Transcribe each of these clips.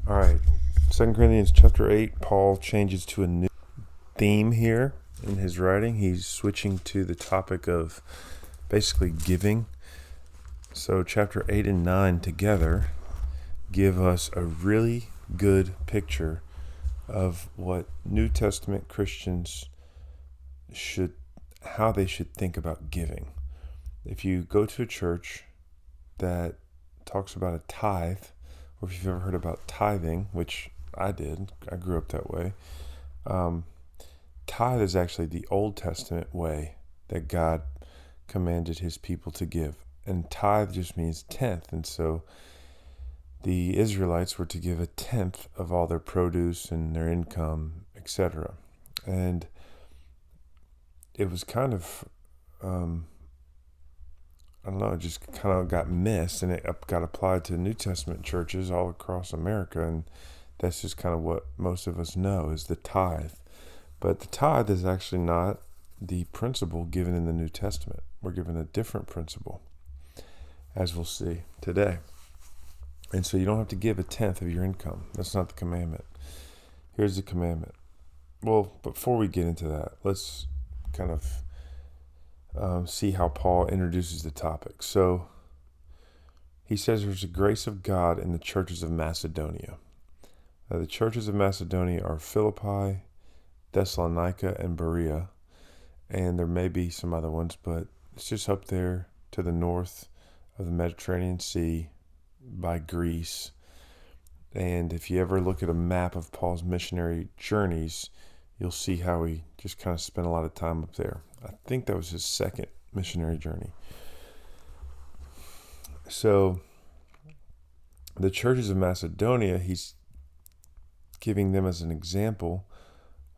All right. 2 Corinthians chapter 8, Paul changes to a new theme here in his writing. He's switching to the topic of basically giving. So chapter 8 and 9 together give us a really good picture of what New Testament Christians how they should think about giving. If you go to a church that talks about a tithe, or if you've ever heard about tithing, which I did, I grew up that way. Tithe is actually the Old Testament way that God commanded his people to give. And tithe just means tenth. And so the Israelites were to give a tenth of all their produce and their income, etc. And it was kind of, it just kind of got missed, and it got applied to New Testament churches all across America. And that's just kind of what most of us know is the tithe. But the tithe is actually not the principle given in the New Testament. We're given a different principle, as we'll see today. And so you don't have to give a tenth of your income. That's not the commandment. Here's the commandment. Well, before we get into that, let's kind of see how Paul introduces the topic. So he says there's a grace of God in the churches of Macedonia. Now, the churches of Macedonia are Philippi, Thessalonica, and Berea. And there may be some other ones, but it's just up there to the north of the Mediterranean Sea by Greece. And if you ever look at a map of Paul's missionary journeys, you'll see how he just kind of spent a lot of time up there. I think that was his second missionary journey. So the churches of Macedonia, he's giving them as an example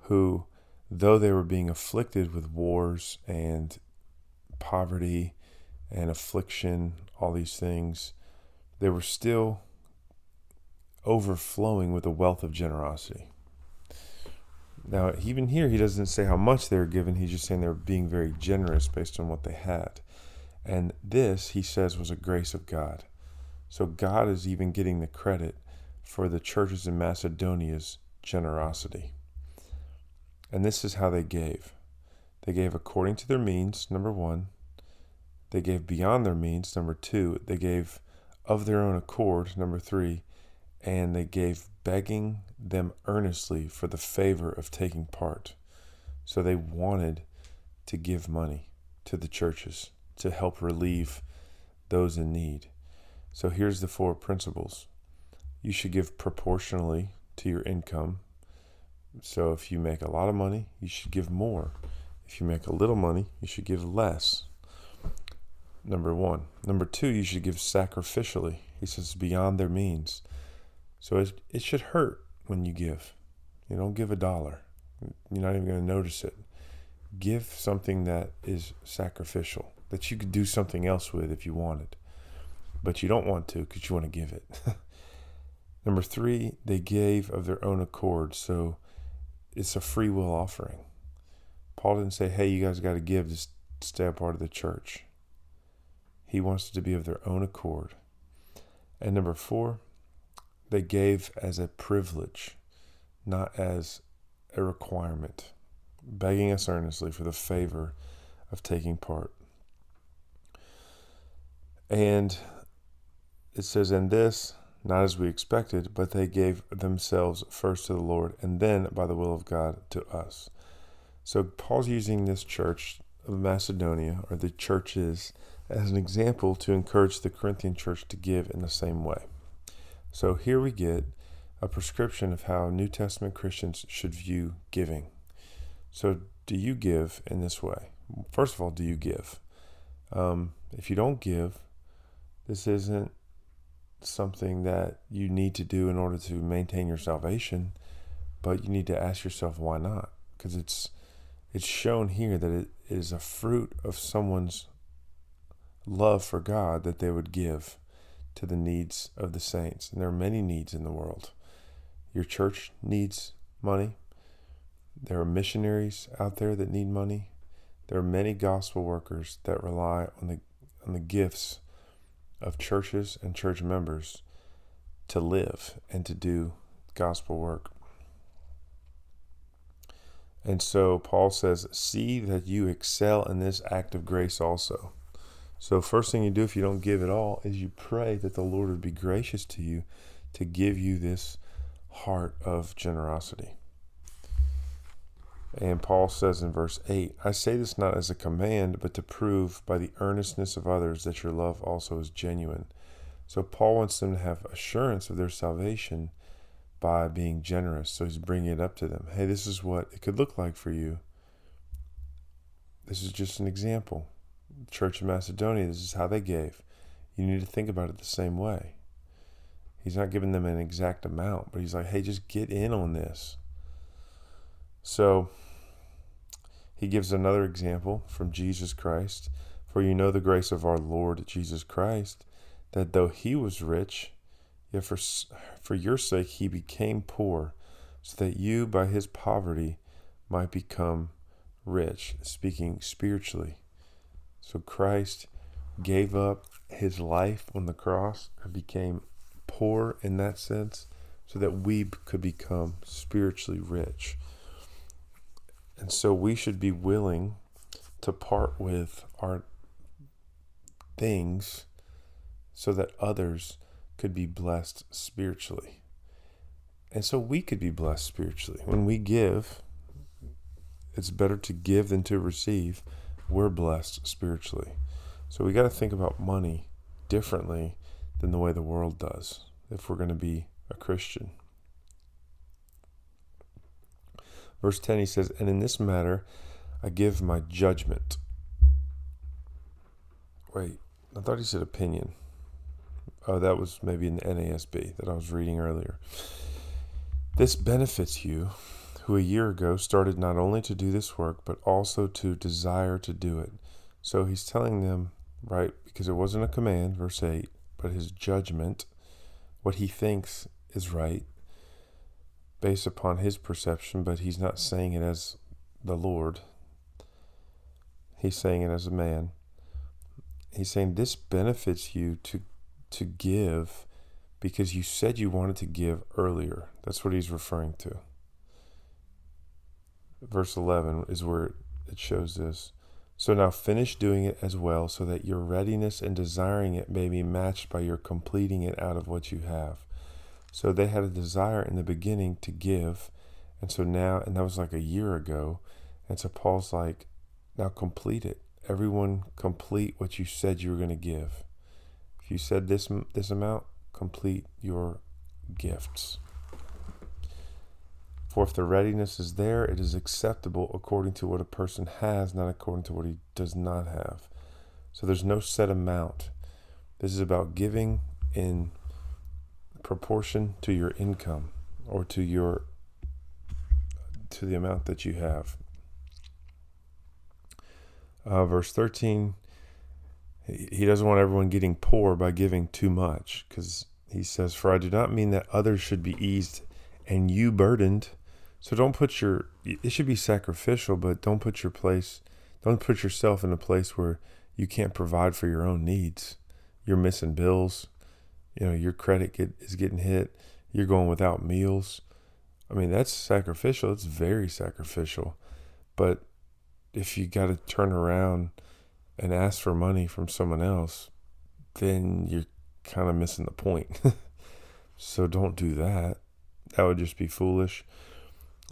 who, though they were being afflicted with wars and poverty and affliction, all these things, they were still overflowing with a wealth of generosity. Now, even here, he doesn't say how much they were given. He's just saying they were being very generous based on what they had. And this, he says, was a grace of God. So God is even getting the credit for the churches in Macedonia's generosity. And this is how they gave. They gave according to their means, number one. They gave beyond their means, number two. They gave of their own accord, number three. And they gave begging them earnestly for the favor of taking part. So they wanted to give money to the churches to help relieve those in need. So here's the four principles. You should give proportionally to your income. So if you make a lot of money, you should give more. If you make a little money, you should give less. Number one. Number two, you should give sacrificially. He says beyond their means. So it should hurt when you give. You don't give $1. You're not even going to notice it. Give something that is sacrificial, that you could do something else with if you wanted. But you don't want to because you want to give it. Number three, they gave of their own accord. So it's a free will offering. Paul didn't say, hey, you guys got to give to stay a part of the church. He wants it to be of their own accord. And number four, they gave as a privilege, not as a requirement, begging us earnestly for the favor of taking part. And it says, in this, not as we expected, but they gave themselves first to the Lord, and then by the will of God to us. So Paul's using this church of Macedonia, or the churches, as an example to encourage the Corinthian church to give in the same way. So here we get a prescription of how New Testament Christians should view giving. So do you give in this way? First of all, do you give? If you don't give, this isn't something that you need to do in order to maintain your salvation, but you need to ask yourself why not? Because it's shown here that it is a fruit of someone's love for God that they would give to the needs of the saints. And there are many needs in the world. Your church needs money. There are missionaries out there that need money. There are many gospel workers that rely on the gifts of churches and church members to live and to do gospel work. And so Paul says, see that you excel in this act of grace also. So first thing you do if you don't give at all is you pray that the Lord would be gracious to you to give you this heart of generosity. And Paul says in verse 8, I say this not as a command, but to prove by the earnestness of others that your love also is genuine. So Paul wants them to have assurance of their salvation by being generous. So he's bringing it up to them. Hey, this is what it could look like for you. This is just an example. Church of Macedonia, this is how they gave. You need to think about it the same way. He's not giving them an exact amount, but he's like, hey, just get in on this. So he gives another example from Jesus Christ. For you know the grace of our Lord Jesus Christ, that though he was rich, yet for your sake he became poor, so that you by his poverty might become rich, speaking spiritually. So Christ gave up his life on the cross and became poor in that sense so that we could become spiritually rich. And so we should be willing to part with our things so that others could be blessed spiritually. And so we could be blessed spiritually. When we give, it's better to give than to receive. We're blessed spiritually. So we got to think about money differently than the way the world does if we're going to be a Christian. Verse 10, he says, and in this matter, I give my judgment. Wait, I thought he said opinion. Oh, that was maybe in the NASB that I was reading earlier. This benefits you, who a year ago started not only to do this work, but also to desire to do it. So he's telling them, right, because it wasn't a command, verse 8, but his judgment, what he thinks is right, based upon his perception, but he's not saying it as the Lord. He's saying it as a man. He's saying this benefits you to give because you said you wanted to give earlier. That's what he's referring to. Verse 11 is where it shows this. So now finish doing it as well, so that your readiness and desiring it may be matched by your completing it out of what you have. So they had a desire in the beginning to give, and so now, and that was like a year ago, and so Paul's like, now complete it. Everyone complete what you said you were going to give. If you said this amount, complete your gifts. For if the readiness is there, it is acceptable according to what a person has, not according to what he does not have. So there's no set amount. This is about giving in proportion to your income or to the amount that you have. Verse 13, he doesn't want everyone getting poor by giving too much, because he says, for I do not mean that others should be eased and you burdened. So it should be sacrificial, but don't put yourself in a place where you can't provide for your own needs. You're missing bills. Your credit is getting hit. You're going without meals. I mean, that's sacrificial. It's very sacrificial. But if you got to turn around and ask for money from someone else, then you're kind of missing the point. So don't do that. That would just be foolish.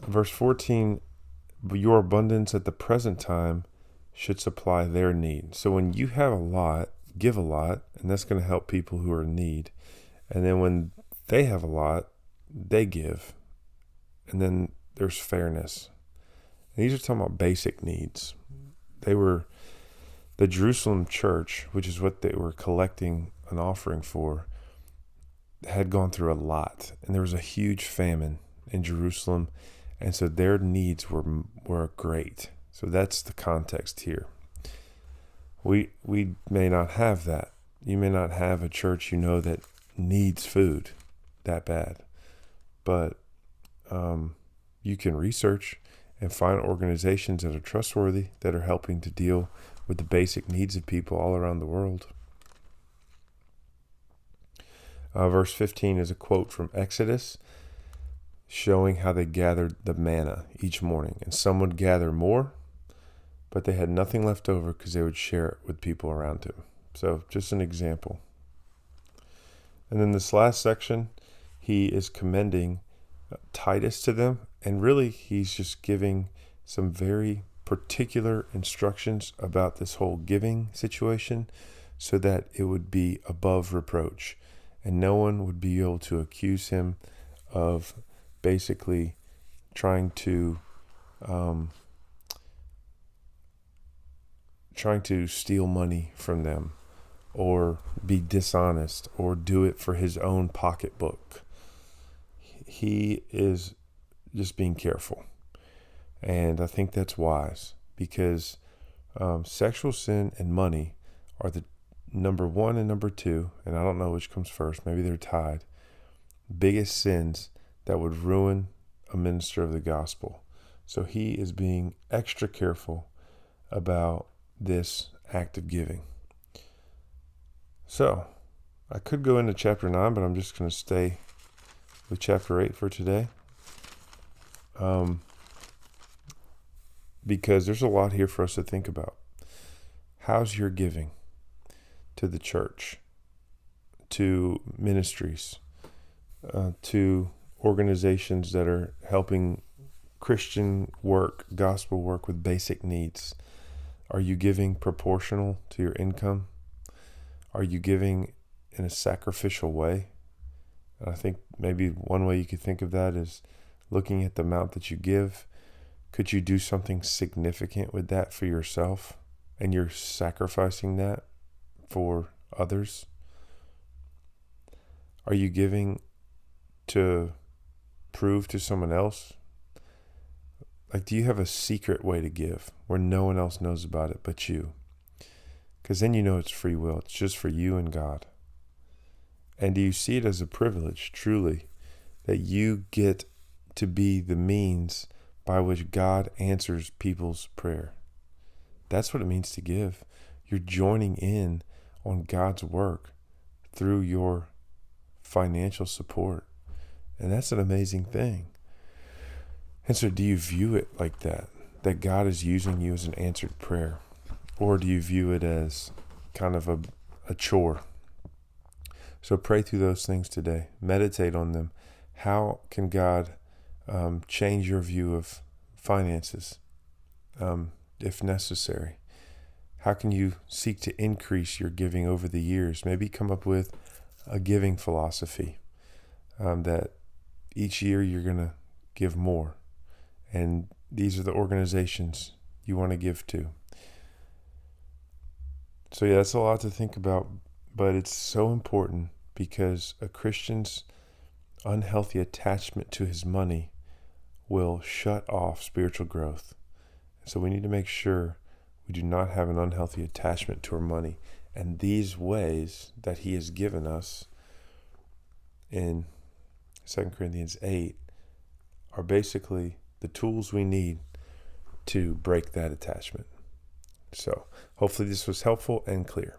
Verse 14, your abundance at the present time should supply their need. So when you have a lot, give a lot, and that's going to help people who are in need. And then when they have a lot, they give. And then there's fairness. And these are talking about basic needs. The Jerusalem church, which is what they were collecting an offering for, had gone through a lot. And there was a huge famine in Jerusalem. And so their needs were great. So that's the context here. We may not have that. You may not have a church that needs food that bad. But you can research and find organizations that are trustworthy, that are helping to deal with the basic needs of people all around the world. Verse 15 is a quote from Exodus showing how they gathered the manna each morning. And some would gather more, but they had nothing left over because they would share it with people around him. So just an example. And then this last section, he is commending Titus to them. And really, he's just giving some very particular instructions about this whole giving situation so that it would be above reproach. And no one would be able to accuse him of basically trying to steal money from them, or be dishonest, or do it for his own pocketbook. He is just being careful. And I think that's wise, because sexual sin and money are the number one and number two, and I don't know which comes first, maybe they're tied, biggest sins that would ruin a minister of the gospel. So he is being extra careful about this act of giving. So I could go into chapter 9, but I'm just going to stay with chapter 8 for today. Because there's a lot here for us to think about. How's your giving to the church, to ministries, to organizations that are helping Christian work, gospel work with basic needs? Are you giving proportional to your income? Are you giving in a sacrificial way? And I think maybe one way you could think of that is looking at the amount that you give. Could you do something significant with that for yourself, and you're sacrificing that for others? Are you giving to prove to someone else? Like, do you have a secret way to give where no one else knows about it but you? Because then you know it's free will. It's just for you and God. And do you see it as a privilege, truly, that you get to be the means by which God answers people's prayer? That's what it means to give. You're joining in on God's work through your financial support. And that's an amazing thing. And so do you view it like that? That God is using you as an answered prayer? Or do you view it as kind of a chore? So pray through those things today. Meditate on them. How can God change your view of finances if necessary? How can you seek to increase your giving over the years? Maybe come up with a giving philosophy that each year you're going to give more. And these are the organizations you want to give to. So yeah, that's a lot to think about, but it's so important because a Christian's unhealthy attachment to his money will shut off spiritual growth. So we need to make sure we do not have an unhealthy attachment to our money. And these ways that he has given us in 2 Corinthians 8 are basically the tools we need to break that attachment. So hopefully this was helpful and clear.